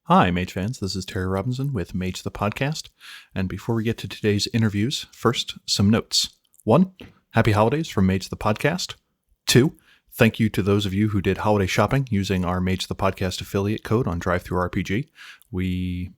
Hi, Mage fans. This is Terry Robinson with Mage the Podcast. And before we get to today's interviews, first, some notes. 1, happy holidays from Mage the Podcast. 2, thank you to those of you who did holiday shopping using our Mage the Podcast affiliate code on DriveThruRPG. We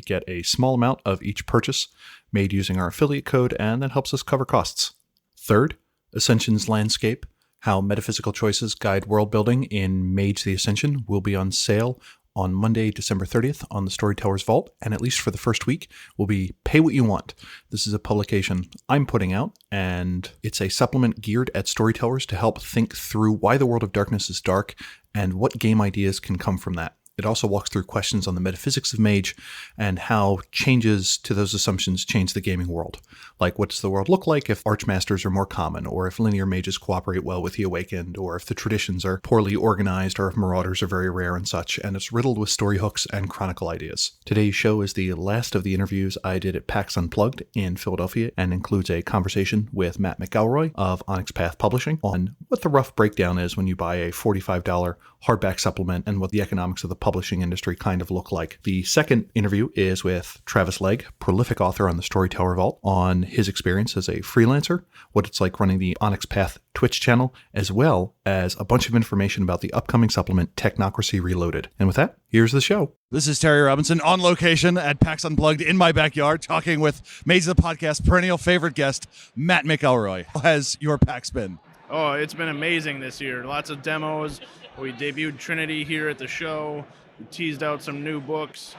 get a small amount of each purchase made using our affiliate code, and that helps us cover costs. 3rd, Ascension's Landscape, how metaphysical choices guide world building in Mage the Ascension, will be on sale on Monday, December 30th on the Storytellers Vault, and at least for the first week, will be Pay What You Want. This is a publication I'm putting out, and it's a supplement geared at storytellers to help think through why the world of darkness is dark and what game ideas can come from that. It also walks through questions on the metaphysics of Mage and how changes to those assumptions change the gaming world. Like, what does the world look like if Archmasters are more common, or if linear mages cooperate well with the Awakened, or if the traditions are poorly organized, or if marauders are very rare and such, and it's riddled with story hooks and chronicle ideas. Today's show is the last of the interviews I did at PAX Unplugged in Philadelphia, and includes a conversation with Matt McElroy of Onyx Publishing on what the rough breakdown is when you buy a $45 hardback supplement and what the economics of the publishing industry kind of look like. The second interview is with Travis Legge, prolific author on the Storyteller Vault, on his experience as a freelancer, what it's like running the Onyx Path Twitch channel, as well as a bunch of information about the upcoming supplement Technocracy Reloaded. And with that, here's the show. This is Terry Robinson on location at PAX Unplugged in my backyard, talking with Mage the Podcast perennial favorite guest, Matt McElroy. How has your PAX been? Oh, it's been amazing this year. Lots of demos. We debuted Trinity here at the show. We teased out some new books.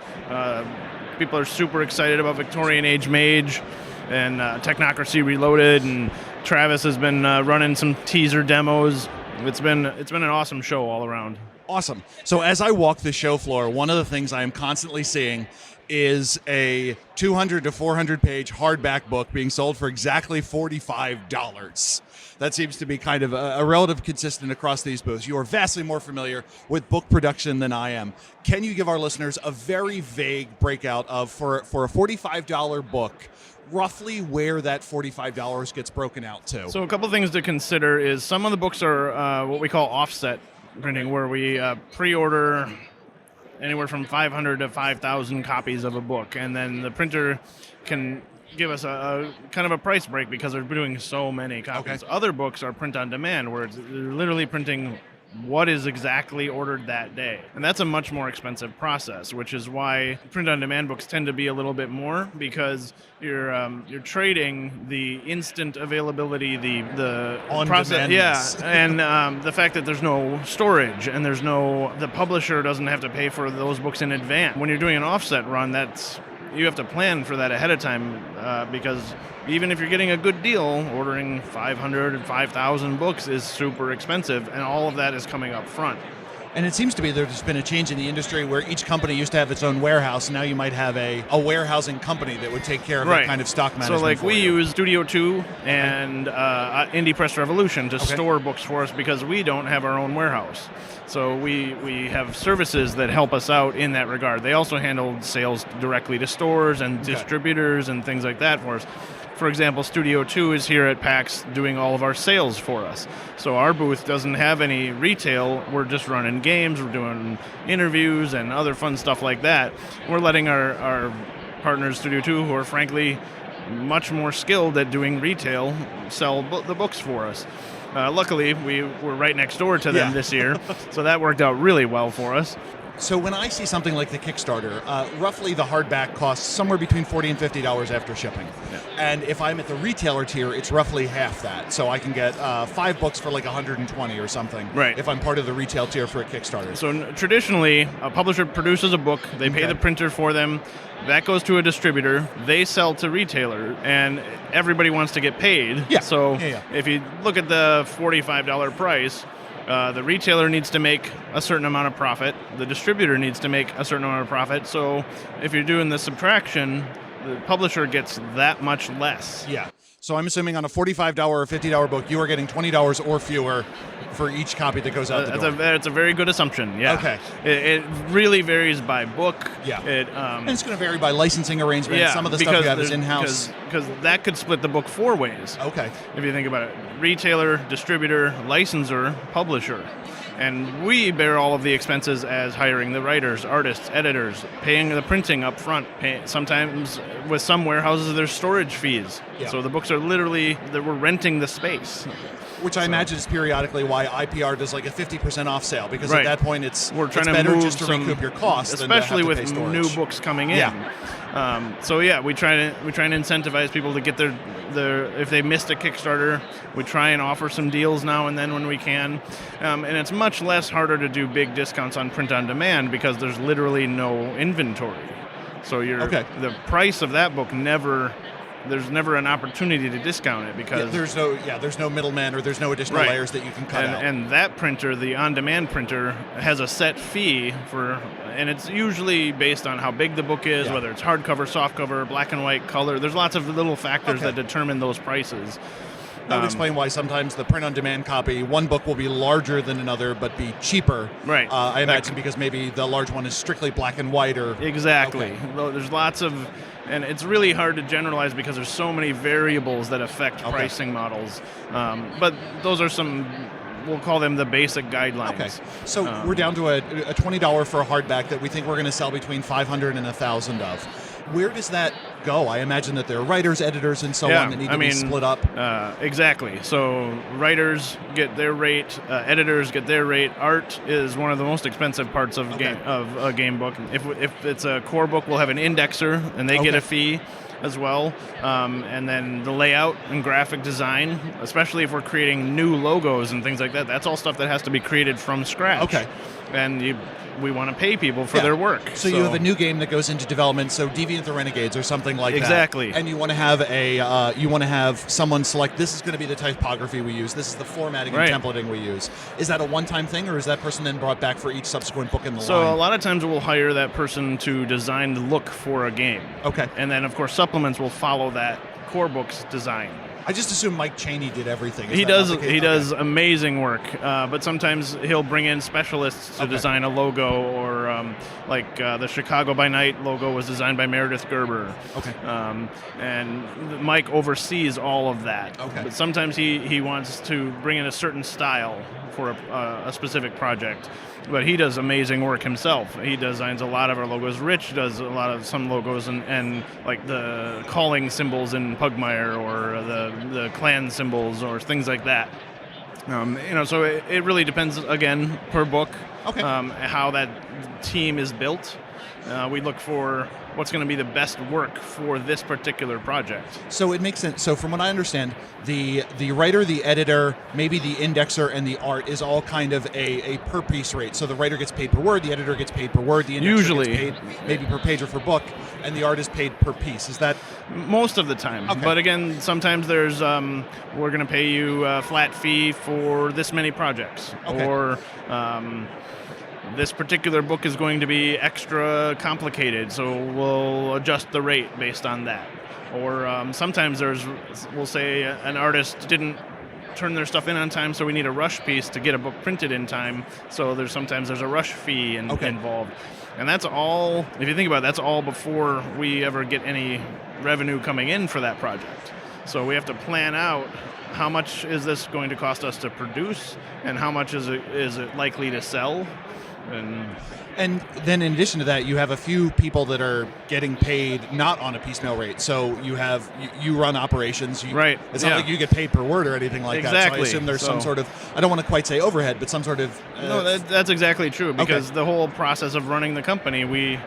People are super excited about Victorian Age Mage and Technocracy Reloaded. And Travis has been running some teaser demos. It's been an awesome show all around. Awesome. So as I walk the show floor, one of the things I am constantly seeing is a 200 to 400 page hardback book being sold for exactly $45. That seems to be kind of a relative consistent across these booths. You are vastly more familiar with book production than I am. Can you give our listeners a very vague breakout of, for a $45 book, roughly where that $45 gets broken out to? So a couple things to consider is some of the books are what we call offset printing, where we pre-order anywhere from 500 to 5,000 copies of a book, and then the printer can give us a kind of a price break because they're doing so many copies. Okay. Other books are print on demand, where they're literally printing what is exactly ordered that day. And that's a much more expensive process, which is why print on demand books tend to be a little bit more, because you're trading the instant availability, the on process, demandness. and the fact that there's no storage and the publisher doesn't have to pay for those books in advance. When you're doing an offset run, you have to plan for that ahead of time, because even if you're getting a good deal, ordering 500 and 5,000 books is super expensive, and all of that is coming up front. And it seems to be there's been a change in the industry where each company used to have its own warehouse, and now you might have a warehousing company that would take care of that kind of stock management. So like we use Studio 2 and Indie Press Revolution to store books for us, because we don't have our own warehouse. So we have services that help us out in that regard. They also handle sales directly to stores and distributors and things like that for us. For example, Studio 2 is here at PAX doing all of our sales for us. So our booth doesn't have any retail. We're just running games, we're doing interviews and other fun stuff like that. We're letting our partners, Studio 2, who are frankly much more skilled at doing retail, sell the books for us. Luckily, we were right next door to them this year, so that worked out really well for us. So when I see something like the Kickstarter, roughly the hardback costs somewhere between $40 and $50 after shipping. Yeah. And if I'm at the retailer tier, it's roughly half that. So I can get 5 books for like $120 or something if I'm part of the retail tier for a Kickstarter. So traditionally, a publisher produces a book, they pay the printer for them, that goes to a distributor, they sell to retailer, and everybody wants to get paid. Yeah. So if you look at the $45 price, the retailer needs to make a certain amount of profit. The distributor needs to make a certain amount of profit. So if you're doing the subtraction, the publisher gets that much less. Yeah. So I'm assuming on a $45 or $50 book, you are getting $20 or fewer for each copy that goes out the door. That's a very good assumption, yeah. Okay. It really varies by book. Yeah. And it's going to vary by licensing arrangements. Yeah, some of the stuff you have is in-house. Because that could split the book 4 ways. Okay. If you think about it. Retailer, distributor, licensor, publisher. And we bear all of the expenses as hiring the writers, artists, editors, paying the printing up front. Sometimes with some warehouses, there's storage fees. Yeah. So the books are literally, we're renting the space. Which I imagine is periodically why IPR does like a 50% off sale, because Right. at that point We're trying it's to better move just to recoup your costs, especially than to have with to pay storage. new books coming in. Yeah. So yeah, we try and incentivize people to get their if they missed a Kickstarter, we try and offer some deals now and then when we can, and it's much less harder to do big discounts on print on demand because there's literally no inventory. So the price of that book there's never an opportunity to discount it because there's no middleman or there's no additional Right. layers that you can cut out. And that printer, the on-demand printer, has a set fee and it's usually based on how big the book is, whether it's hardcover, softcover, black and white, color. There's lots of little factors that determine those prices. That would explain why sometimes the print-on-demand copy, one book will be larger than another but be cheaper. Right. I imagine because maybe the large one is strictly black and white or... Exactly. Okay. There's lots of... And it's really hard to generalize because there's so many variables that affect pricing models. But those are some... We'll call them the basic guidelines. Okay. So we're down to a $20 for a hardback that we think we're going to sell between 500 and 1,000 of. Where does that go? I imagine that there are writers, editors, and so on that need to be split up. Exactly. So writers get their rate, editors get their rate. Art is one of the most expensive parts of a game book. If it's a core book, we'll have an indexer, and they get a fee as well. And then the layout and graphic design, especially if we're creating new logos and things like that, that's all stuff that has to be created from scratch. Okay. And we want to pay people for their work. So you have a new game that goes into development, so Deviant the Renegades or something like that. Exactly. And you want to have someone select, this is going to be the typography we use, this is the formatting and templating we use. Is that a one-time thing, or is that person then brought back for each subsequent book in the line? So a lot of times we'll hire that person to design the look for a game. Okay. And then, of course, supplements will follow that core book's design. I just assume Mike Chaney did everything. He does amazing work, but sometimes he'll bring in specialists to design a logo, or the Chicago by Night logo was designed by Meredith Gerber. Okay. And Mike oversees all of that. Okay. But sometimes he wants to bring in a certain style for a specific project. But he does amazing work himself. He designs a lot of our logos. Rich does a lot of some logos and like the calling symbols in Pugmire, or the clan symbols, or things like that. So it really depends, again, per book, how that team is built. We look for what's going to be the best work for this particular project. So it makes sense. So from what I understand, the writer, the editor, maybe the indexer, and the art is all kind of a per piece rate. So the writer gets paid per word, the editor gets paid per word, the indexer gets paid maybe per page or per book, and the art is paid per piece. Is that most of the time? Okay. But again, sometimes there's we're going to pay you a flat fee for this many projects, or this particular book is going to be extra complicated, so we'll adjust the rate based on that. Or sometimes we'll say an artist didn't turn their stuff in on time, so we need a rush piece to get a book printed in time. So sometimes there's a rush fee involved. And that's all, if you think about it, that's all before we ever get any revenue coming in for that project. So we have to plan out how much is this going to cost us to produce, and how much is it likely to sell. And then in addition to that, you have a few people that are getting paid not on a piecemeal rate. So you run operations. Right. It's not like you get paid per word or anything like that. So I assume there's some sort of, I don't want to quite say overhead, but some sort of... No, that's exactly true, because the whole process of running the company, we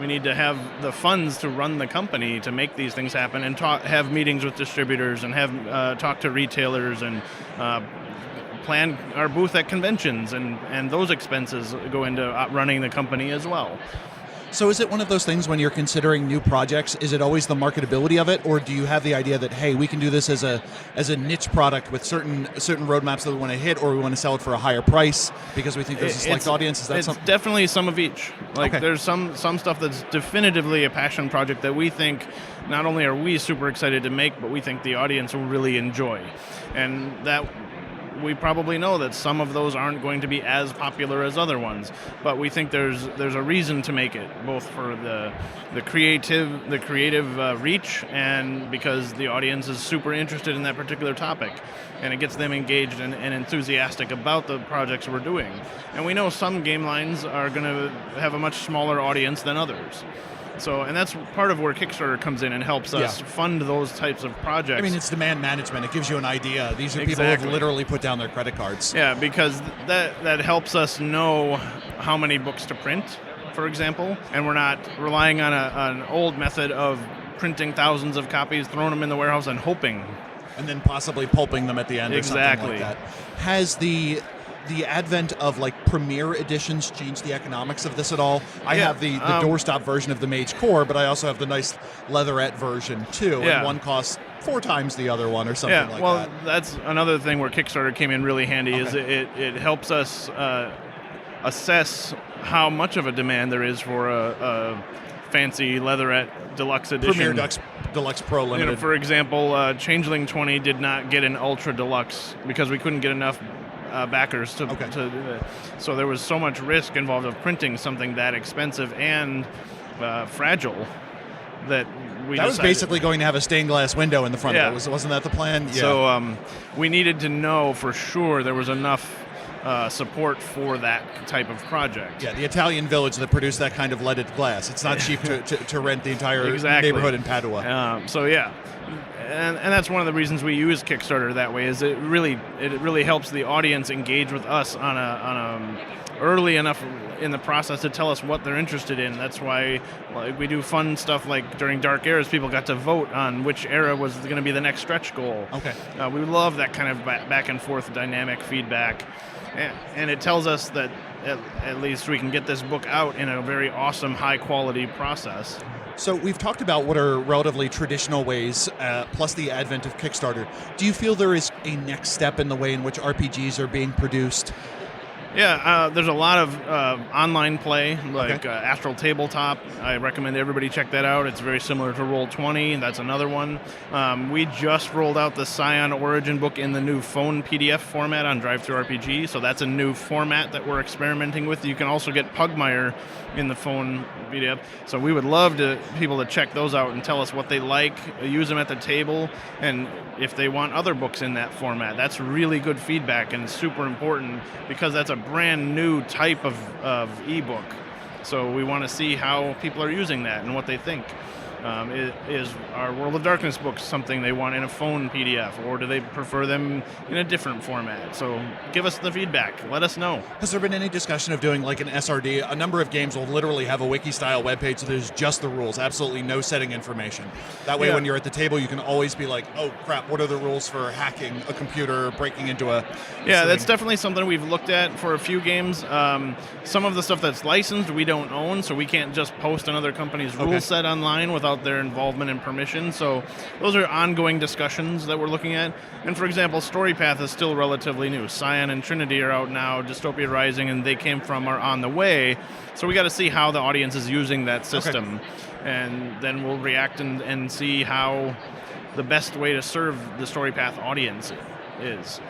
need to have the funds to run the company to make these things happen, and have meetings with distributors, and have talk to retailers, and plan our booth at conventions, and those expenses go into running the company as well. So is it one of those things when you're considering new projects, is it always the marketability of it, or do you have the idea that, hey, we can do this as a niche product with certain roadmaps that we want to hit, or we want to sell it for a higher price because we think there's a select audience? Is that it's definitely some of each. There's some stuff that's definitively a passion project that we think not only are we super excited to make, but we think the audience will really enjoy. And that we probably know that some of those aren't going to be as popular as other ones, but we think there's a reason to make it, both for the creative reach, and because the audience is super interested in that particular topic. and it gets them engaged and enthusiastic about the projects we're doing. And we know some game lines are going to have a much smaller audience than others. So, and that's part of where Kickstarter comes in and helps us fund those types of projects. I mean, it's demand management. It gives you an idea. These are people who have literally put down their credit cards. Yeah, because that helps us know how many books to print, for example, and we're not relying on an old method of printing thousands of copies, throwing them in the warehouse, and hoping. And then possibly pulping them at the end or something like that. Has the advent of like premier editions changed the economics of this at all? I have the doorstop version of the Mage Core, but I also have the nice leatherette version too, and one costs 4 times the other one or something like that. Well, that's another thing where Kickstarter came in really handy. Is it helps us assess how much of a demand there is for a fancy leatherette deluxe edition. Premier Deluxe Pro Limited. You know, for example, Changeling 20 did not get an ultra deluxe because we couldn't get enough backers to do that. So there was so much risk involved of printing something that expensive and fragile that we was basically going to have a stained glass window in the front of it. Wasn't that the plan? Yeah. So we needed to know for sure there was enough support for that type of project. Yeah, the Italian village that produced that kind of leaded glass. It's not cheap to rent the entire neighborhood in Padua. And that's one of the reasons we use Kickstarter that way. Is it really helps the audience engage with us on a early enough in the process to tell us what they're interested in. That's why we do fun stuff like during Dark Eras, people got to vote on which era was going to be the next stretch goal. We love that kind of back and forth dynamic feedback. And it tells us that at least we can get this book out in a very awesome, high-quality process. So we've talked about what are relatively traditional ways, plus the advent of Kickstarter. Do you feel there is a next step in the way in which RPGs are being produced? Yeah, there's a lot of online play, like Astral Tabletop. I recommend everybody check that out. It's very similar to Roll20. That's another one. We just rolled out the Scion Origin book in the new phone PDF format on Drive-Thru-RPG, so that's a new format that we're experimenting with. You can also get Pugmire in the phone PDF. So we would love people to check those out and tell us what they like, use them at the table, and if they want other books in that format. That's really good feedback and super important because that's a brand new type of ebook. So we want to see how people are using that and what they think. Is our World of Darkness books something they want in a phone PDF, or do they prefer them in a different format? So give us the feedback. Let us know. Has there been any discussion of doing like an SRD? A number of games will literally have a wiki-style webpage so there's just the rules, absolutely no setting information. That way when you're at the table, you can always be like, oh, crap, what are the rules for hacking a computer, breaking into a... Yeah, that's definitely something we've looked at for a few games. Some of the stuff that's licensed we don't own, so we can't just post another company's rule set online without their involvement and permission. So those are ongoing discussions that we're looking at. And for example, StoryPath is still relatively new. Scion and Trinity are out now, Dystopia Rising and They Came From are on the way. So we got to see how the audience is using that system. And then we'll react and see how the best way to serve the StoryPath audience is.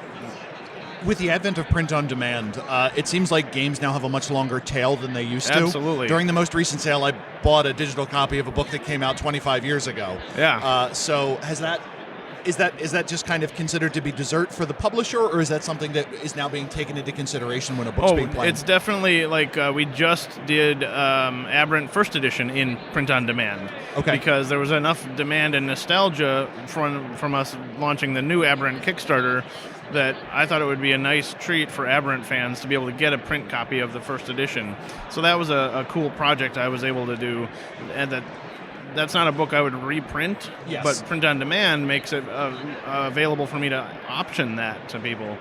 With the advent of print on demand, it seems like games now have a much longer tail than they used to. Absolutely. During the most recent sale, I bought a digital copy of a book that came out 25 years ago. Yeah. So is that just kind of considered to be dessert for the publisher, or is that something that is now being taken into consideration when a book's being planned? It's definitely like we just did Aberrant First Edition in print on demand. Because there was enough demand and nostalgia from us launching the new Aberrant Kickstarter that I thought it would be a nice treat for Aberrant fans to be able to get a print copy of the first edition. So that was a cool project I was able to do, and that's not a book I would reprint, but print on demand makes it available for me to option that to people.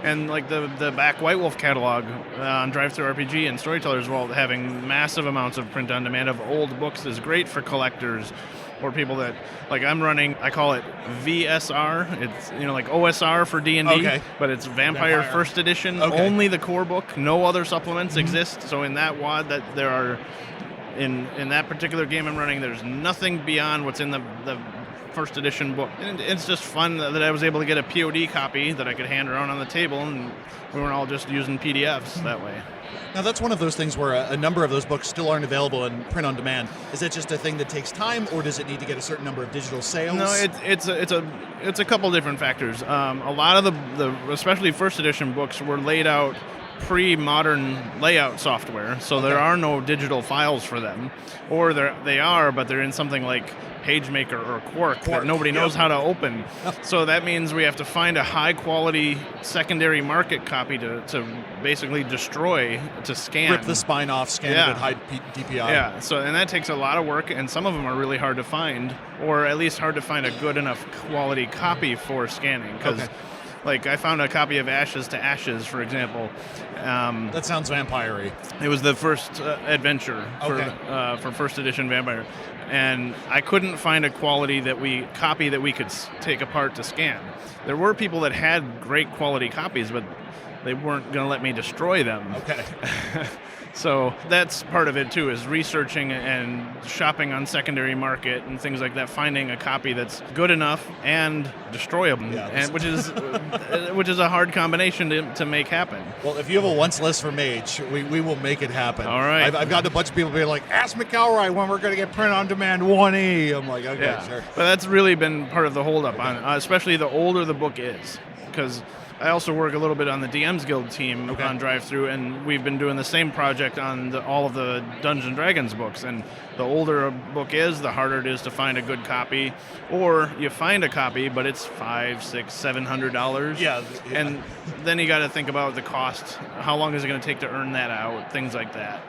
And like the back White Wolf catalog on Drive-Thru-RPG and Storytellers Vault, having massive amounts of print on demand of old books is great for collectors or people that, like I'm running, I call it VSR. It's, like OSR for D&D, but it's Vampire First Edition, only the core book, no other supplements exist. So in that WAD that there are, in that particular game I'm running, there's nothing beyond what's in the first edition book. And it's just fun that I was able to get a POD copy that I could hand around on the table, and we weren't all just using PDFs that way. Now, that's one of those things where a number of those books still aren't available in print on demand. Is that just a thing that takes time, or does it need to get a certain number of digital sales? No, it's a couple different factors. A lot of the especially first edition books were laid out pre-modern layout software, so there are no digital files for them, or they are, but they're in something like PageMaker or Quark that nobody knows how to open. So that means we have to find a high-quality secondary market copy to basically destroy, to scan. Rip the spine off, scan it at high DPI. Yeah, and that takes a lot of work, and some of them are really hard to find, or at least hard to find a good enough quality copy for scanning, because like I found a copy of Ashes to Ashes, for example. That sounds vampire-y. It was the first adventure for first edition Vampire, and I couldn't find a quality copy that we could take apart to scan. There were people that had great quality copies, but they weren't going to let me destroy them. Okay. So that's part of it too, is researching and shopping on secondary market and things like that, finding a copy that's good enough and destroyable, and which is a hard combination to make happen. Well, if you have a once list for Mage, we will make it happen. All right. I've gotten a bunch of people being like, ask McElroy when we're going to get print on demand 1E. I'm like, okay, sure. But that's really been part of the holdup on, especially the older the book is, because I also work a little bit on the DM's Guild team on Drive-Thru, and we've been doing the same project on all of the Dungeons & Dragons books. And the older a book is, the harder it is to find a good copy. Or you find a copy, but it's $500, $600, $700. Yeah. And then you got to think about the cost. How long is it going to take to earn that out? Things like that.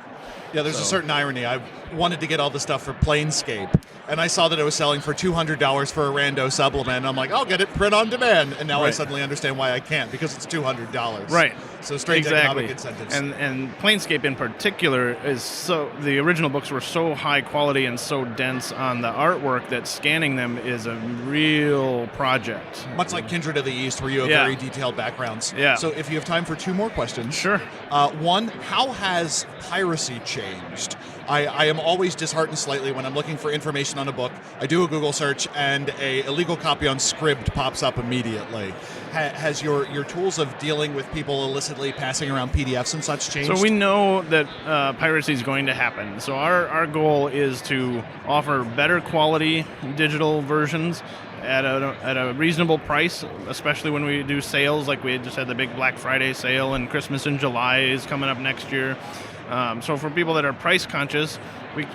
Yeah, there's a certain irony. I wanted to get all the stuff for Planescape, and I saw that it was selling for $200 for a rando supplement. And I'm like, I'll get it print on demand. And now I suddenly understand why I can't, because it's $200. Right. So strange economic incentives. And Planescape in particular the original books were so high quality and so dense on the artwork that scanning them is a real project. Much like Kindred of the East, where you have very detailed backgrounds. Yeah. So if you have time for two more questions. Sure. One, how has piracy changed? I am always disheartened slightly when I'm looking for information on a book. I do a Google search, and a illegal copy on Scribd pops up immediately. Has your tools of dealing with people illicitly passing around PDFs and such changed? So we know that piracy is going to happen. So our goal is to offer better quality digital versions at a reasonable price, especially when we do sales. Like we just had the big Black Friday sale, and Christmas in July is coming up next year. So for people that are price conscious,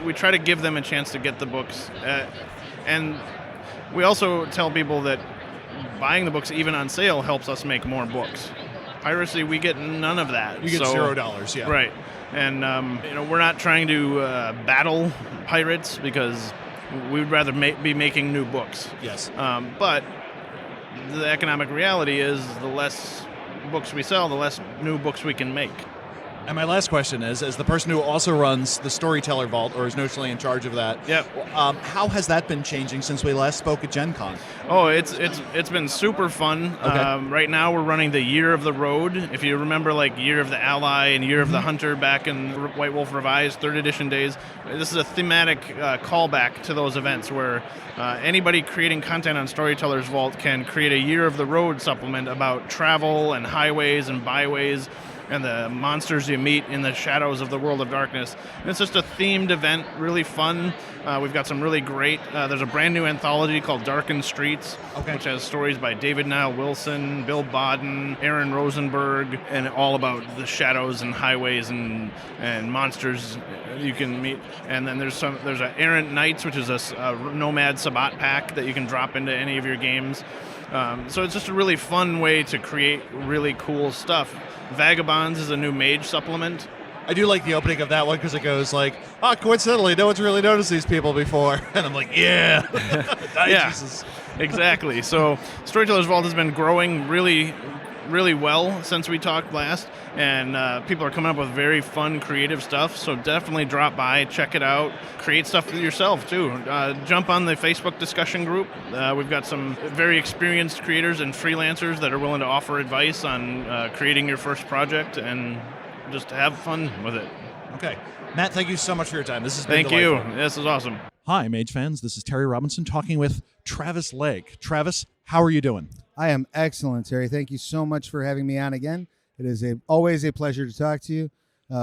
we try to give them a chance to get the books. And we also tell people that buying the books even on sale helps us make more books. Piracy, we get none of that. You get $0, yeah. Right. And we're not trying to battle pirates, because we'd rather be making new books. Yes. But the economic reality is the less books we sell, the less new books we can make. And my last question is, as the person who also runs the Storyteller Vault, or is notionally in charge of that, how has that been changing since we last spoke at Gen Con? Oh, it's been super fun. Okay. Right now we're running the Year of the Road. If you remember, like Year of the Ally and Year of the Hunter back in White Wolf Revised 3rd edition days, this is a thematic callback to those events where anybody creating content on Storytellers Vault can create a Year of the Road supplement about travel and highways and byways and the monsters you meet in the shadows of the World of Darkness. And it's just a themed event, really fun. We've got some really great, there's a brand new anthology called Darkened Streets, which has stories by David Niall Wilson, Bill Bodden, Aaron Rosenberg, and all about the shadows and highways and monsters you can meet. And then there's a Errant Knights, which is a Nomad Sabbat pack that you can drop into any of your games. So it's just a really fun way to create really cool stuff. Vagabonds is a new mage supplement. I do like the opening of that one, because it goes like, coincidentally, no one's really noticed these people before. And I'm like, yeah. Jesus. Exactly. So Storytellers Vault has been growing really, really well since we talked last. And people are coming up with very fun, creative stuff. So definitely drop by, check it out, create stuff for yourself too. Jump on the Facebook discussion group. We've got some very experienced creators and freelancers that are willing to offer advice on creating your first project, and just have fun with it. Okay. Matt, thank you so much for your time. This has been delightful. Thank you. This is awesome. Hi, Mage fans. This is Terry Robinson talking with Travis Legge. Travis, how are you doing? I am excellent, Terry. Thank you so much for having me on again. It is always a pleasure to talk to you.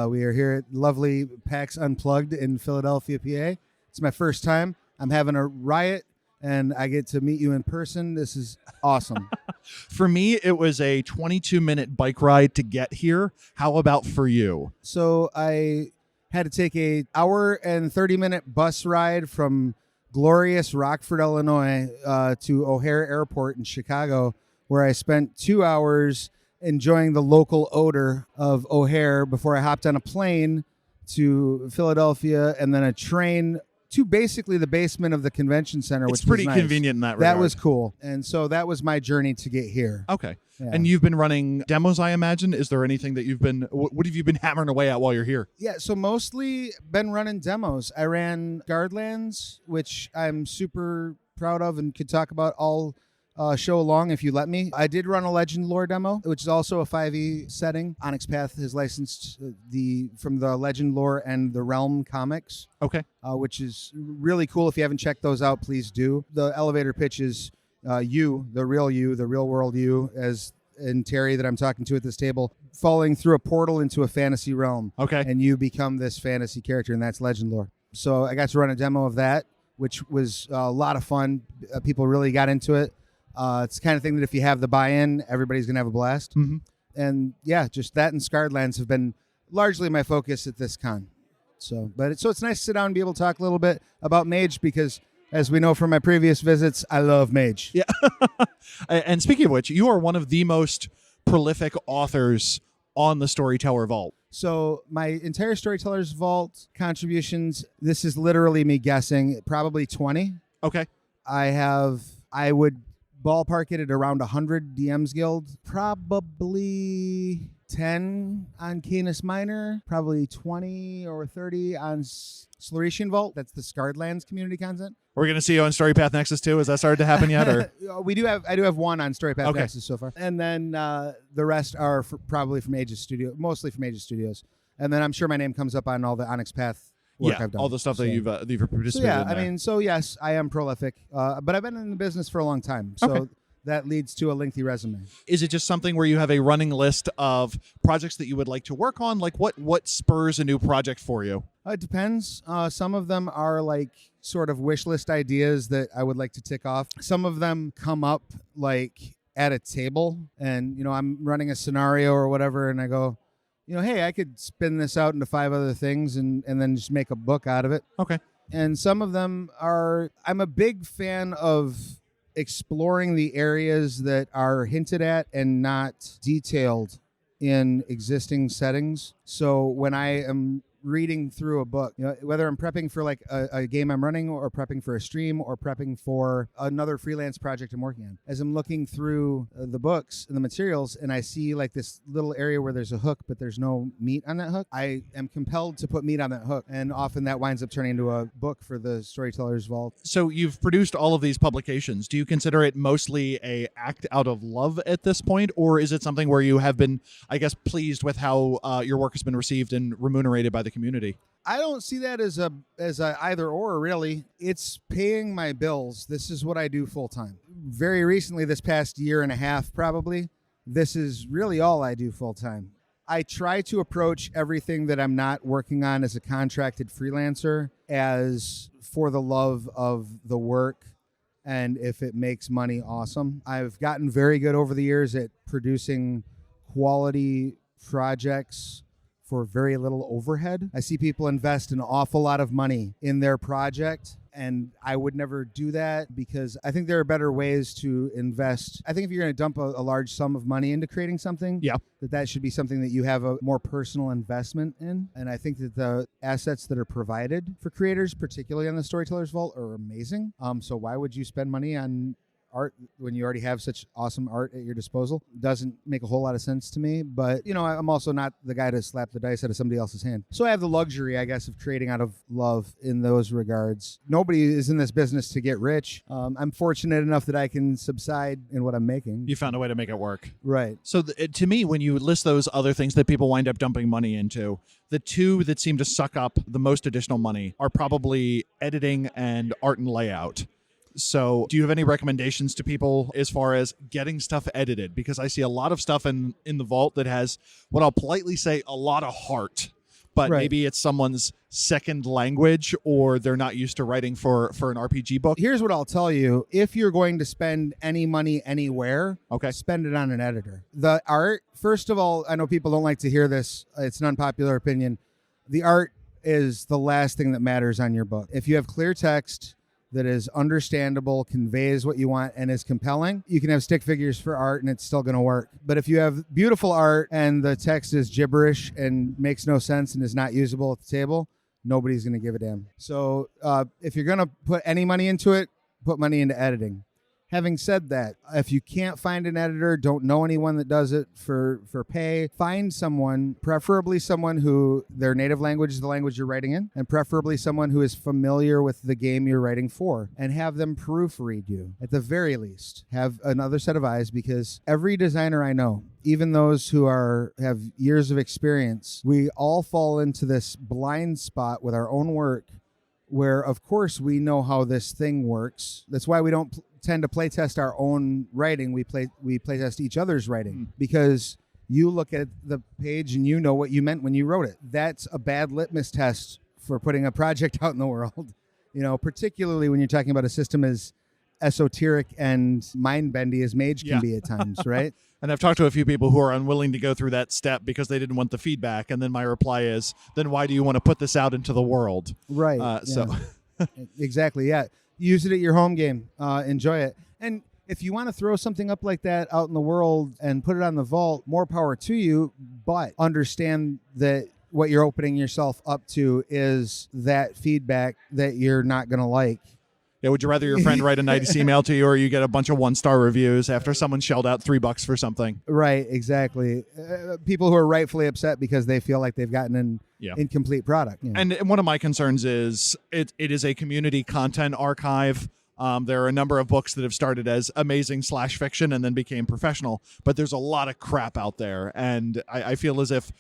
We are here at lovely PAX Unplugged in Philadelphia, PA. It's my first time. I'm having a riot, and I get to meet you in person. This is awesome. For me, it was a 22-minute bike ride to get here. How about for you? So I had to take a hour and 30-minute bus ride from glorious Rockford, Illinois, to O'Hare Airport in Chicago, where I spent 2 hours enjoying the local odor of O'Hare before I hopped on a plane to Philadelphia and then a train to basically the basement of the convention center, which It's pretty was nice. convenient in that regard. That was cool. And so that was my journey to get here. Okay. Yeah. And you've been running demos, I imagine. Is there anything that what have you been hammering away at while you're here? Yeah, so mostly been running demos. I ran Guardlands, which I'm super proud of and could talk about all show long if you let me. I did run a Legend lore demo, which is also a 5e setting. Onyx Path has licensed from the Legend lore and the Realm comics. Okay. Which is really cool. If you haven't checked those out, please do. The elevator pitch is you, the real world you, as in Terry that I'm talking to at this table, falling through a portal into a fantasy realm. Okay. And you become this fantasy character, and that's Legend lore. So I got to run a demo of that, which was a lot of fun. People really got into it. It's the kind of thing that if you have the buy-in, everybody's going to have a blast. Mm-hmm. And yeah, just that and Scarred have been largely my focus at this con. So it's nice to sit down and be able to talk a little bit about Mage because, as we know from my previous visits, I love Mage. Yeah. And speaking of which, you are one of the most prolific authors on the Storyteller Vault. So my entire Storytellers Vault contributions, this is literally me guessing, probably 20. Okay. I would ballpark it at around 100 DMs Guild, probably 10 on Canis Minor, probably 20 or 30 on Sluretian Vault. That's the Scarred Lands community content. We're going to see you on Storypath Nexus too. Has that started to happen yet? Or I do have one on Storypath Okay. Nexus so far. And then the rest are probably from Aegis Studio, mostly from Aegis Studios. And then I'm sure my name comes up on all the Onyx Path work I've done. all the stuff that you've participated So yeah, in there. so yes, I am prolific, but I've been in the business for a long time, so Okay. that leads to a lengthy resume. Is it just something where you have a running list of projects that you would like to work on? Like what spurs a new project for you? It depends. Some of them are like sort of wish list ideas that I would like to tick off. Some of them come up like at a table, and I'm running a scenario or whatever, and I go, hey, I could spin this out into 5 other things and then just make a book out of it. Okay. And some of them I'm a big fan of exploring the areas that are hinted at and not detailed in existing settings. So when I am reading through a book, whether I'm prepping for like a game I'm running or prepping for a stream or prepping for another freelance project I'm working on, as I'm looking through the books and the materials and I see like this little area where there's a hook but there's no meat on that hook, I am compelled to put meat on that hook, and often that winds up turning into a book for the Storytellers Vault. So you've produced all of these publications. Do you consider it mostly a act out of love at this point, or is it something where you have been, I guess, pleased with how your work has been received and remunerated by the community? I don't see that as a either or, really. It's paying my bills. This is what I do full time. Very recently, this past year and a half probably, this is really all I do full time. I try to approach everything that I'm not working on as a contracted freelancer as for the love of the work, and if it makes money, awesome. I've gotten very good over the years at producing quality projects for very little overhead. I see people invest an awful lot of money in their project, and I would never do that because I think there are better ways to invest. I think if you're going to dump a large sum of money into creating something, that should be something that you have a more personal investment in. And I think that the assets that are provided for creators, particularly on the Storytellers Vault, are amazing. So why would you spend money on art when you already have such awesome art at your disposal doesn't make a whole lot of sense to me. But, I'm also not the guy to slap the dice out of somebody else's hand. So I have the luxury, I guess, of trading out of love in those regards. Nobody is in this business to get rich. I'm fortunate enough that I can subside in what I'm making. You found a way to make it work. Right. So to me, when you list those other things that people wind up dumping money into, the two that seem to suck up the most additional money are probably editing and art and layout. So do you have any recommendations to people as far as getting stuff edited? Because I see a lot of stuff in the vault that has what I'll politely say a lot of heart, but Right. maybe it's someone's second language or they're not used to writing for an RPG book. Here's what I'll tell you. If you're going to spend any money anywhere, Okay. spend it on an editor. The art, first of all, I know people don't like to hear this. It's an unpopular opinion. The art is the last thing that matters on your book. If you have clear text that is understandable, conveys what you want, and is compelling, you can have stick figures for art and it's still going to work. But if you have beautiful art and the text is gibberish and makes no sense and is not usable at the table, nobody's going to give a damn. So if you're going to put any money into it, put money into editing. Having said that, if you can't find an editor, don't know anyone that does it for pay, find someone, preferably someone who their native language is the language you're writing in, and preferably someone who is familiar with the game you're writing for, and have them proofread you. At the very least, have another set of eyes, because every designer I know, even those who have years of experience, we all fall into this blind spot with our own work where, of course, we know how this thing works. That's why we don't tend to playtest our own writing. We playtest each other's writing, because you look at the page and you know what you meant when you wrote it. That's a bad litmus test for putting a project out in the world. Particularly when you're talking about a system as esoteric and mind-bendy as Mage can be at times, right? And I've talked to a few people who are unwilling to go through that step because they didn't want the feedback. And then my reply is, then why do you want to put this out into the world? Right. So Exactly. Yeah. Use it at your home game. Enjoy it. And if you want to throw something up like that out in the world and put it on the vault, more power to you. But understand that what you're opening yourself up to is that feedback that you're not going to like. yeah, would you rather your friend write a nice email to you or you get a bunch of 1-star reviews after someone shelled out $3 for something? Right. Exactly. People who are rightfully upset because they feel like they've gotten an incomplete product. Yeah. And one of my concerns is it is a community content archive. There are a number of books that have started as amazing /fiction and then became professional, but there's a lot of crap out there. And I feel as if,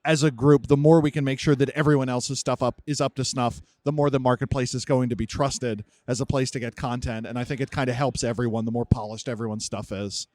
as a group, the more we can make sure that everyone else's stuff is up to snuff, the more the marketplace is going to be trusted as a place to get content. And I think it kind of helps everyone, the more polished everyone's stuff is.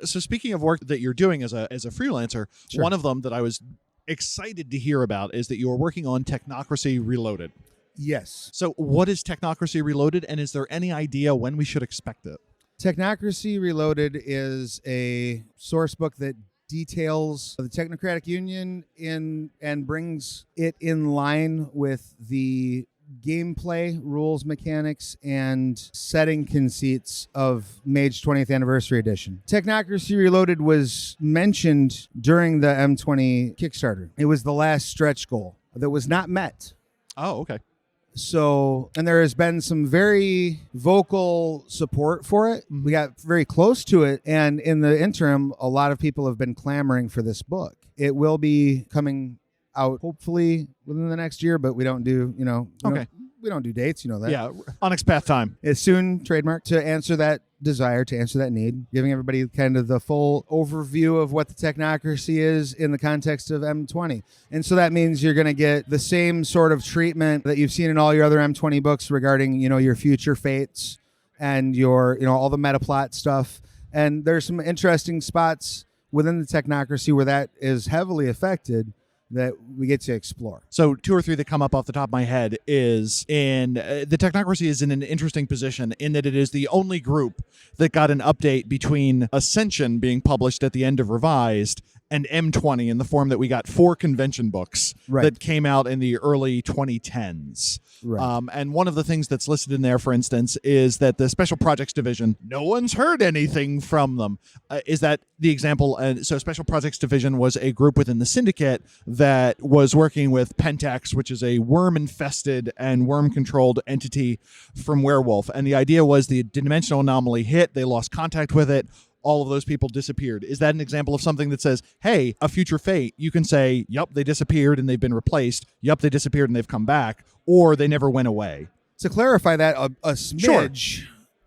So speaking of work that you're doing as a freelancer, Sure. one of them that I was excited to hear about is that you are working on Technocracy Reloaded. Yes. So what is Technocracy Reloaded, and is there any idea when we should expect it? Technocracy Reloaded is a source book that details the Technocratic Union and brings it in line with the gameplay rules, mechanics, and setting conceits of Mage 20th Anniversary Edition. Technocracy Reloaded was mentioned during the M20 Kickstarter. It was the last stretch goal that was not met. Oh, okay. So, and there has been some very vocal support for it. We got very close to it. And in the interim, a lot of people have been clamoring for this book. It will be coming out hopefully within the next year, but we don't do, we don't do dates, you know that. Yeah, Onyx Path time. It's soon, trademark, to answer that desire, to answer that need, giving everybody kind of the full overview of what the Technocracy is in the context of M20. And so that means you're going to get the same sort of treatment that you've seen in all your other M20 books regarding, your future fates and your, all the meta plot stuff. And there's some interesting spots within the Technocracy where that is heavily affected that we get to explore. So 2 or 3 that come up off the top of my head is the Technocracy is in an interesting position in that it is the only group that got an update between Ascension being published at the end of Revised and M20 in the form that we got 4 convention books that came out in the early 2010s. Right. And one of the things that's listed in there, for instance, is that the Special Projects Division, no one's heard anything from them. Is that the example? So Special Projects Division was a group within the Syndicate that was working with Pentax, which is a worm-infested and worm-controlled entity from Werewolf. And the idea was the dimensional anomaly hit, they lost contact with it, all of those people disappeared. Is that an example of something that says, hey, a future fate, you can say, yep, they disappeared and they've been replaced. Yep, they disappeared and they've come back. Or they never went away. To clarify that a smidge,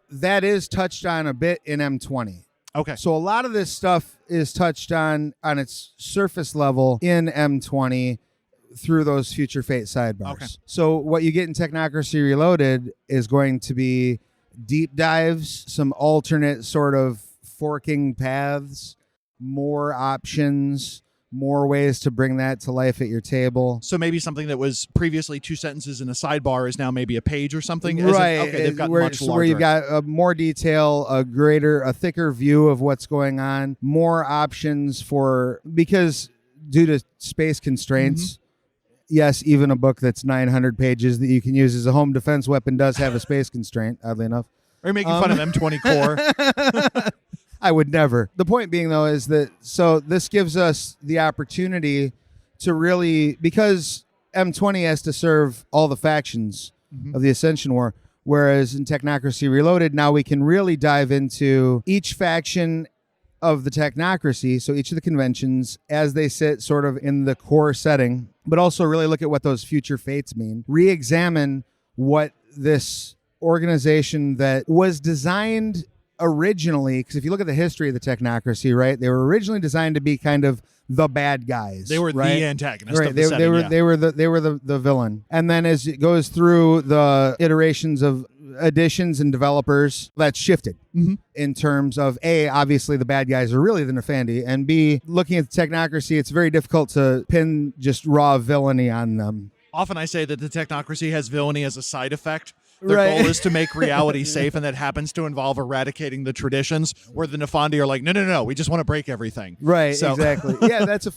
that is touched on a bit in M20. Okay. So a lot of this stuff is touched on its surface level in M20 through those future fate sidebars. Okay. So what you get in Technocracy Reloaded is going to be deep dives, some alternate sort of forking paths, more options, more ways to bring that to life at your table. So maybe something that was previously 2 sentences in a sidebar is now maybe a page or something? Right. Okay, they've gotten much larger. Where you've got more detail, a thicker view of what's going on, more options because due to space constraints, yes, even a book that's 900 pages that you can use as a home defense weapon does have a space constraint, oddly enough. Are you making fun of M20 Core? I would never. The point being, though, is that this gives us the opportunity to really, because M20 has to serve all the factions of the Ascension War, whereas in Technocracy Reloaded, now we can really dive into each faction of the Technocracy, so each of the conventions, as they sit sort of in the core setting, but also really look at what those future fates mean. Re-examine what this organization that was designed originally, because if you look at the history of the Technocracy, right, they were originally designed to be kind of the bad guys. They were right? the antagonist right. of the setting, they were the villain. And then as it goes through the iterations of editions and developers, that's shifted in terms of A, obviously the bad guys are really the Nefandi, and B, looking at the Technocracy, it's very difficult to pin just raw villainy on them. Often I say that the Technocracy has villainy as a side effect. Their goal is to make reality safe, and that happens to involve eradicating the traditions, where the Nefandi are like, no, we just want to break everything. Right, exactly. Yeah, that's a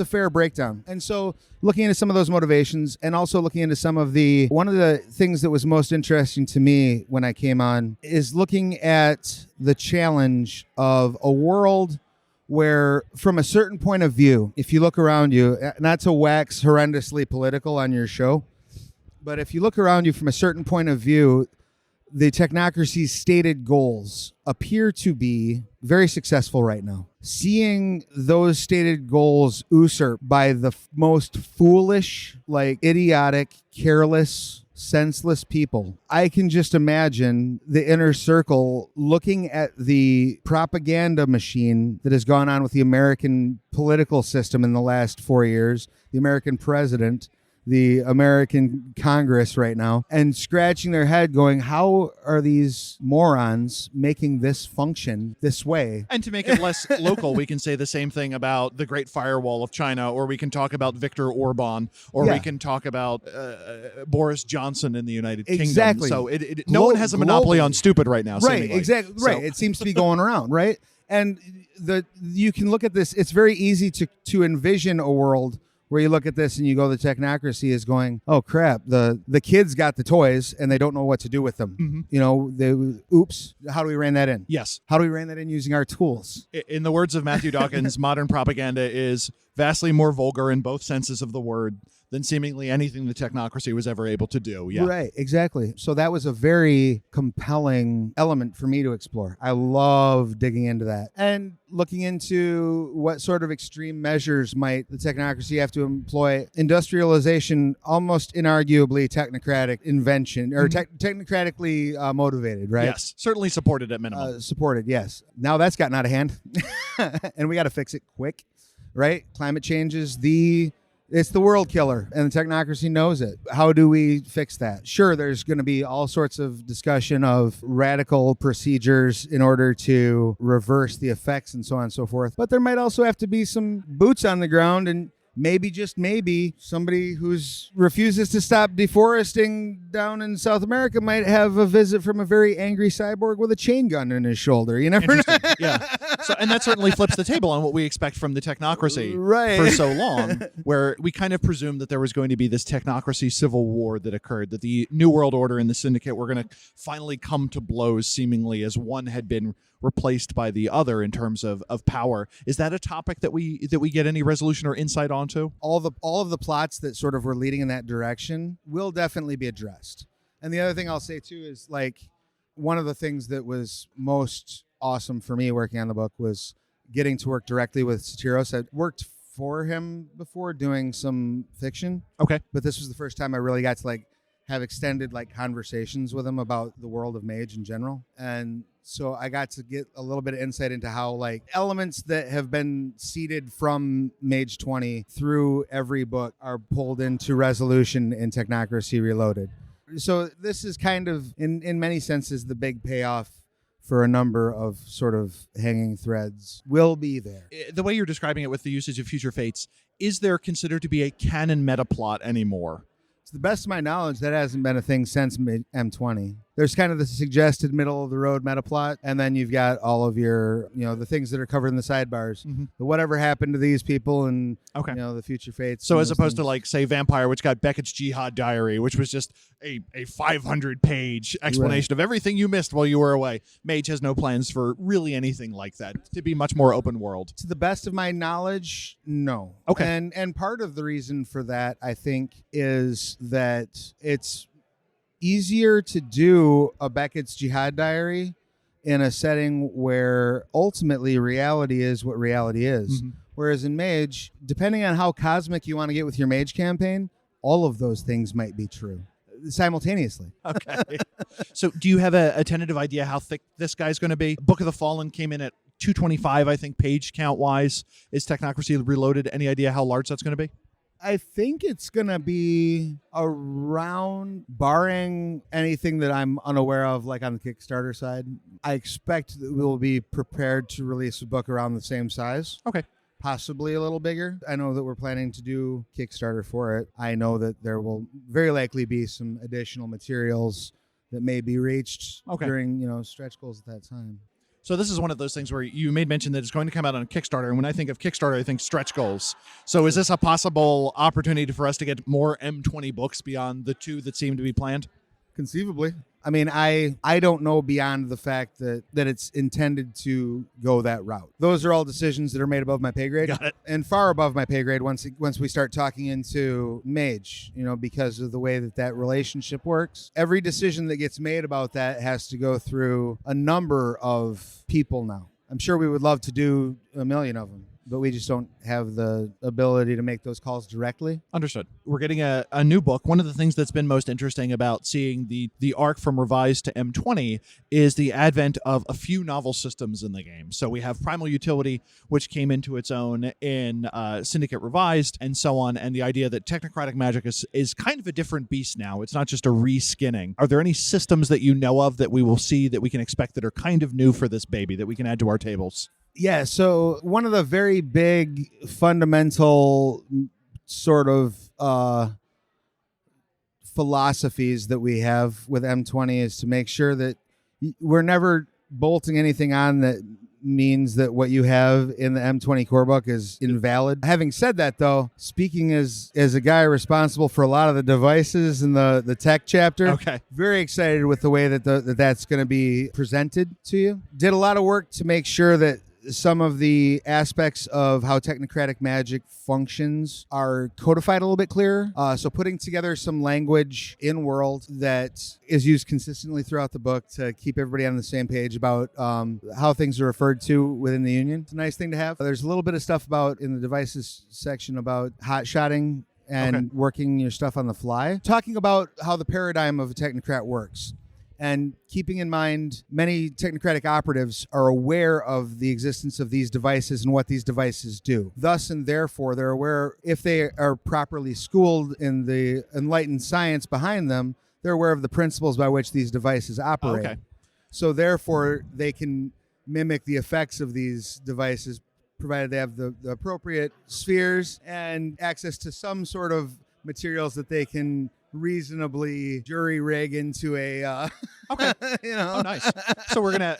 fair breakdown. And so looking into some of those motivations, and also looking into one of the things that was most interesting to me when I came on is looking at the challenge of a world where, from a certain point of view, if you look around you, not to wax horrendously political on your show, but if you look around you from a certain point of view, the Technocracy's stated goals appear to be very successful right now. Seeing those stated goals usurped by the most foolish, idiotic, careless, senseless people. I can just imagine the inner circle looking at the propaganda machine that has gone on with the American political system in the last 4 years, the American president, the American Congress right now, and scratching their head going, how are these morons making this function this way? And to make it less local, we can say the same thing about the Great Firewall of China, or we can talk about Viktor Orban, or we can talk about Boris Johnson in the United Kingdom. Exactly. So no one has a monopoly on stupid right now. Right, seemingly. exactly. Right. It seems to be going around, right? And you can look at this. It's very easy to envision a world where you look at this and you go, the Technocracy is going, oh crap, the kids got the toys and they don't know what to do with them. Oops, how do we rein that in? Yes. How do we rein that in using our tools? In the words of Matthew Dawkins, modern propaganda is vastly more vulgar in both senses of the word than seemingly anything the Technocracy was ever able to do. Yeah. Right, exactly. So that was a very compelling element for me to explore. I love digging into that. And looking into what sort of extreme measures might the Technocracy have to employ. Industrialization, almost inarguably technocratic invention, or technocratically motivated, right? Yes, certainly supported at minimum. Supported, yes. Now that's gotten out of hand, and we got to fix it quick, right? Climate change is it's the world killer, and the Technocracy knows it. How do we fix that? Sure, there's going to be all sorts of discussion of radical procedures in order to reverse the effects and so on and so forth. But there might also have to be some boots on the ground, and maybe, just maybe, somebody who refuses to stop deforesting down in South America might have a visit from a very angry cyborg with a chain gun in his shoulder. You never know. Yeah. So, and that certainly flips the table on what we expect from the technocracy Right. for so long, where we kind of presumed that there was going to be this technocracy civil war that occurred, that the New World Order and the Syndicate were going to finally come to blows, seemingly, as one had been replaced by the other in terms of power. Is that a topic that we get any resolution or insight onto? All of the plots that sort of were leading in that direction will definitely be addressed. And the other thing I'll say too is, like, one of the things that was most awesome for me working on the book was getting to work directly with Satiros. I'd worked for him before doing some fiction. Okay. But this was the first time I really got to like have extended like conversations with him about the world of Mage in general. And so I got to get a little bit of insight into how like elements that have been seeded from Mage 20 through every book are pulled into resolution in Technocracy Reloaded. So this is kind of, in many senses, the big payoff for a number of sort of hanging threads will be there. The way you're describing it with the usage of future fates, is there considered to be a canon meta plot anymore? To the best of my knowledge, that hasn't been a thing since M20. There's kind of the suggested middle of the road meta plot, and then you've got all of your, the things that are covered in the sidebars. Mm-hmm. The whatever happened to these people and, okay, the future fates. So as opposed to like, say, Vampire, which got Beckett's Jihad Diary, which was just a 500-page explanation of everything you missed while you were away. Mage has no plans for really anything like that, to be much more open world. To the best of my knowledge, no. Okay. And part of the reason for that, I think, is that it's easier to do a Beckett's Jihad Diary in a setting where ultimately reality is what reality is. Mm-hmm. Whereas in Mage, depending on how cosmic you want to get with your Mage campaign, all of those things might be true simultaneously. Okay. So do you have a tentative idea how thick this guy's going to be? Book of the Fallen came in at 225, I think, page count-wise. Is Technocracy Reloaded? Any idea how large that's going to be? I think it's going to be around, barring anything that I'm unaware of, like on the Kickstarter side, I expect that we'll be prepared to release a book around the same size. Okay. Possibly a little bigger. I know that we're planning to do Kickstarter for it. I know that there will very likely be some additional materials that may be reached during, stretch goals at that time. So this is one of those things where you made mention that it's going to come out on Kickstarter, and when I think of Kickstarter, I think stretch goals. So is this a possible opportunity for us to get more M20 books beyond the two that seem to be planned? Conceivably. I mean, I don't know beyond the fact that it's intended to go that route. Those are all decisions that are made above my pay grade. Got it. And far above my pay grade once we start talking into Mage, because of the way that relationship works. Every decision that gets made about that has to go through a number of people now. I'm sure we would love to do a million of them, but we just don't have the ability to make those calls directly. Understood. We're getting a new book. One of the things that's been most interesting about seeing the arc from Revised to M20 is the advent of a few novel systems in the game. So we have Primal Utility, which came into its own in Syndicate Revised, and so on, and the idea that technocratic magic is kind of a different beast now. It's not just a reskinning. Are there any systems that you know of that we will see that we can expect that are kind of new for this baby that we can add to our tables? Yeah, so one of the very big fundamental sort of philosophies that we have with M20 is to make sure that we're never bolting anything on that means that what you have in the M20 core book is invalid. Having said that, though, speaking as a guy responsible for a lot of the devices in the tech chapter, very excited with the way that that's going to be presented to you. Did a lot of work to make sure that some of the aspects of how technocratic magic functions are codified a little bit clearer. So putting together some language in world that is used consistently throughout the book to keep everybody on the same page about how things are referred to within the Union. It's a nice thing to have. There's a little bit of stuff about in the devices section about hot-shotting and working your stuff on the fly. Talking about how the paradigm of a technocrat works. And keeping in mind, many technocratic operatives are aware of the existence of these devices and what these devices do. Thus and therefore, they're aware, if they are properly schooled in the enlightened science behind them, they're aware of the principles by which these devices operate. So therefore, they can mimic the effects of these devices, provided they have the appropriate spheres and access to some sort of materials that they can reasonably jury rig into a Oh, nice. So we're gonna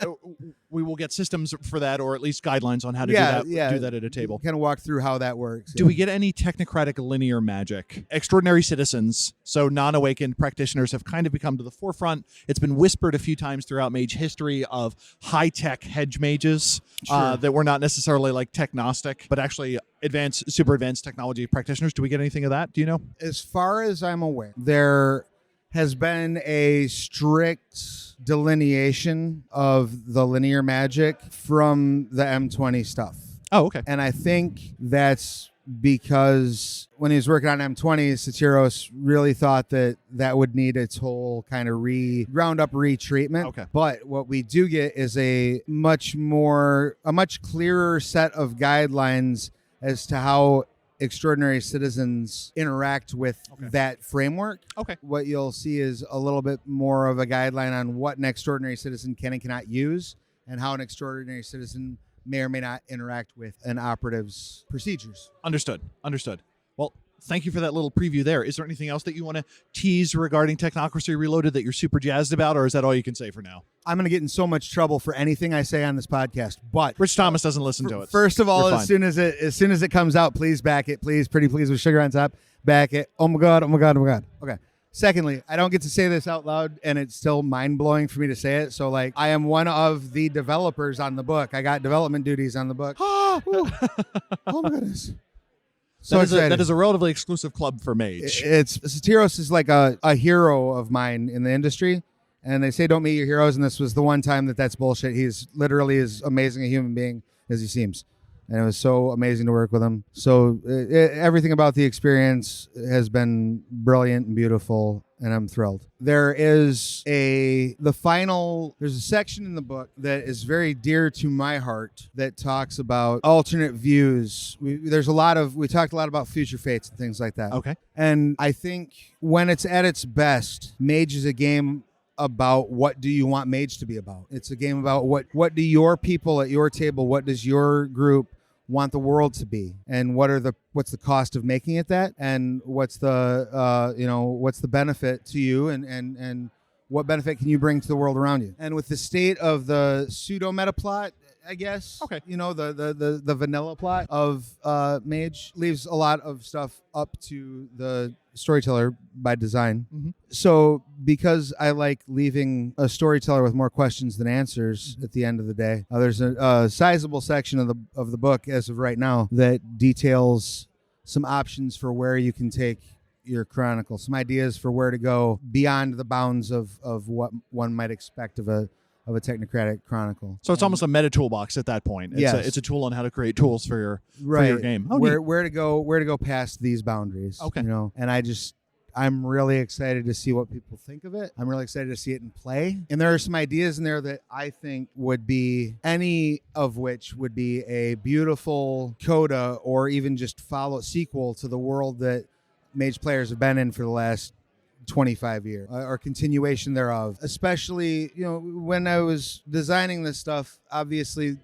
we will get systems for that, or at least guidelines on how to do that at a table. Kind of walk through how that works. Do we get any technocratic linear magic? Extraordinary citizens, so non-awakened practitioners, have kind of become to the forefront. It's been whispered a few times throughout mage history of high-tech hedge mages that were not necessarily like technostic, but actually super advanced technology practitioners. Do we get anything of that? Do you know? As far as I'm aware, there has been a strict delineation of the linear magic from the M20 stuff. Oh, okay. And I think that's because when he was working on M20, Satiros really thought that would need its whole kind of ground up retreatment. Okay. But what we do get is a much clearer set of guidelines as to how extraordinary citizens interact with that framework. Okay. What you'll see is a little bit more of a guideline on what an extraordinary citizen can and cannot use, and how an extraordinary citizen may or may not interact with an operative's procedures. Understood. Well, thank you for that little preview there. Is there anything else that you want to tease regarding Technocracy Reloaded that you're super jazzed about, or is that all you can say for now? I'm going to get in so much trouble for anything I say on this podcast, but Rich Thomas doesn't listen to it. First of all, You're as soon as it comes out, please back it. Please, pretty please, with sugar on top. Back it. Oh my god. Okay. Secondly, I don't get to say this out loud, and it's still mind-blowing for me to say it. So, I am one of the developers on the book. I got development duties on the book. Oh my goodness. That is a relatively exclusive club for Mage. Satiros is like a hero of mine in the industry, and they say don't meet your heroes, and this was the one time that's bullshit. He's literally as amazing a human being as he seems, and it was so amazing to work with him. So everything about the experience has been brilliant and beautiful, and I'm thrilled. There's a section in the book that is very dear to my heart that talks about alternate views. We talked a lot about future fates and things like that. Okay. And I think when it's at its best, Mage is a game about what do you want Mage to be about. It's a game about what do your people at your table, what does your group want the world to be, and what's the cost of making it that, and what's the benefit to you, and what benefit can you bring to the world around you. And with the state of the pseudo meta plot, I guess, the vanilla plot of Mage leaves a lot of stuff up to the storyteller by design. Mm-hmm. So because I like leaving a storyteller with more questions than answers at the end of the day, there's a sizable section of the book as of right now that details some options for where you can take your chronicle, some ideas for where to go beyond the bounds of what one might expect of a technocratic chronicle. So it's almost a meta toolbox at that point. It's a tool on how to create tools for your game. Where to go past these boundaries. Okay. And I'm really excited to see what people think of it. I'm really excited to see it in play. And there are some ideas in there that I think any of which would be a beautiful coda, or even just sequel to the world that Mage players have been in for the last 25 years, or continuation thereof. Especially, when I was designing this stuff, obviously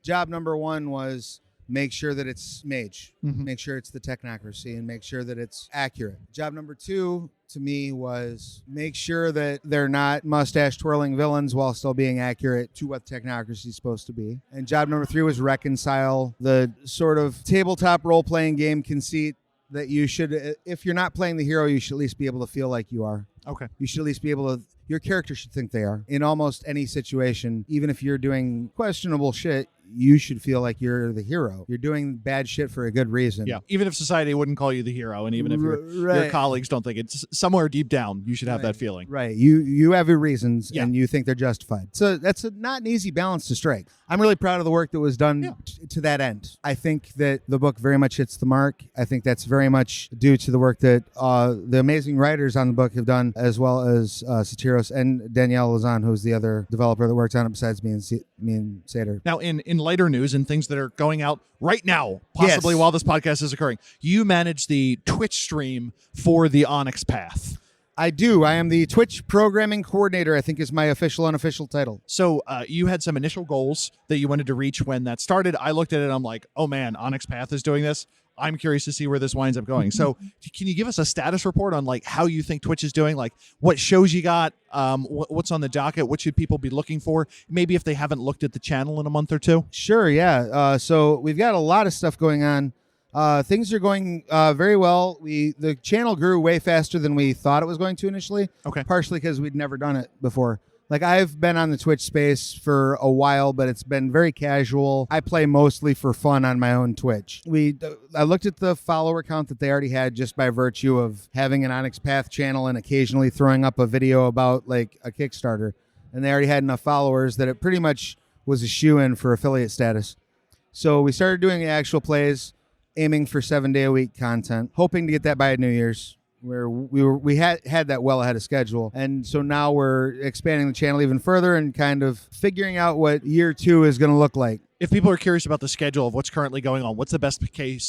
job number one was make sure that it's Mage, make sure it's the Technocracy, and make sure that it's accurate. Job number two to me was make sure that they're not mustache twirling villains while still being accurate to what Technocracy is supposed to be. And job number three was reconcile the sort of tabletop role-playing game conceit that you should, if you're not playing the hero, you should at least be able to feel like you are. Okay. You should at least be able to, your character should think they are. In almost any situation, even if you're doing questionable shit, you should feel like you're the hero. You're doing bad shit for a good reason. Yeah. Even if society wouldn't call you the hero, and even if your colleagues don't think it's, somewhere deep down, you should have that feeling. Right. You have your reasons, and you think they're justified. So that's not an easy balance to strike. I'm really proud of the work that was done to that end. I think that the book very much hits the mark. I think that's very much due to the work that the amazing writers on the book have done, as well as Satiros and Danielle Lazan, who's the other developer that worked on it besides me and Sater. Now, in lighter news and things that are going out right now, possibly while this podcast is occurring, you manage the Twitch stream for the Onyx path. I do. I am the Twitch programming coordinator, I think is my official, unofficial title. So you had some initial goals that you wanted to reach when that started. I looked at it and I'm like, oh man, Onyx Path is doing this. I'm curious to see where this winds up going. So can you give us a status report on like how you think Twitch is doing? Like what shows you got, what's on the docket? What should people be looking for? Maybe if they haven't looked at the channel in a month or two? Sure, yeah. So we've got a lot of stuff going on. Things are going very well. The channel grew way faster than we thought it was going to initially. Okay. Partially because we'd never done it before. Like I've been on the Twitch space for a while, but it's been very casual. I play mostly for fun on my own Twitch. I looked at the follower count that they already had just by virtue of having an Onyx Path channel and occasionally throwing up a video about like a Kickstarter. And they already had enough followers that it pretty much was a shoe-in for affiliate status. So we started doing the actual plays, aiming for 7-day-a-week content, hoping to get that by New Year's, where we had that well ahead of schedule. And so now we're expanding the channel even further and kind of figuring out what year 2 is going to look like. If people are curious about the schedule of what's currently going on, what's the best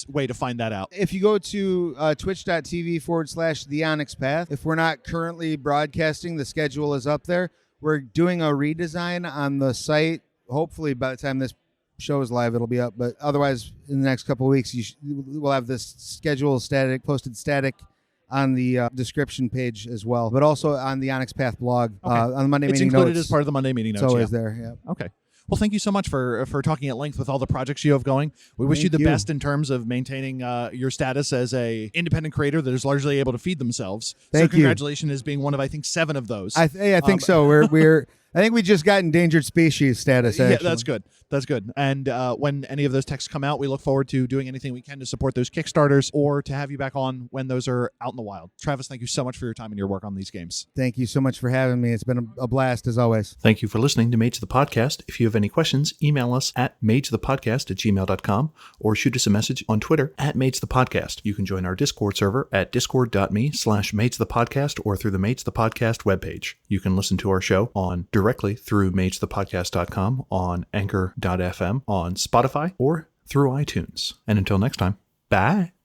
way to find that out? If you go to twitch.tv/The Onyx Path, if we're not currently broadcasting, the schedule is up there. We're doing a redesign on the site. Hopefully by the time this show is live, it'll be up. But otherwise, in the next couple of weeks, we'll have this schedule posted static on the description page as well, but also on the Onyx Path blog on the Monday meeting notes. It's included as part of the Monday meeting notes. It's always there, yeah. Okay. Well, thank you so much for talking at length with all the projects you have going. We wish you the best in terms of maintaining your status as a independent creator that is largely able to feed themselves. Thank you. Congratulations as being one of, I think, 7 of those. I think so. I think we just got endangered species status, actually. Yeah, that's good. That's good. And when any of those texts come out, we look forward to doing anything we can to support those Kickstarters or to have you back on when those are out in the wild. Travis, thank you so much for your time and your work on these games. Thank you so much for having me. It's been a blast, as always. Thank you for listening to Mage the Podcast. If you have any questions, email us at magethepodcast@gmail.com or shoot us a message on Twitter at magethepodcast. You can join our Discord server at discord.me/magethepodcast or through the Mage the Podcast webpage. You can listen to our show directly through magethepodcast.com, on Anchor.fm, on Spotify, or through iTunes. And until next time, bye.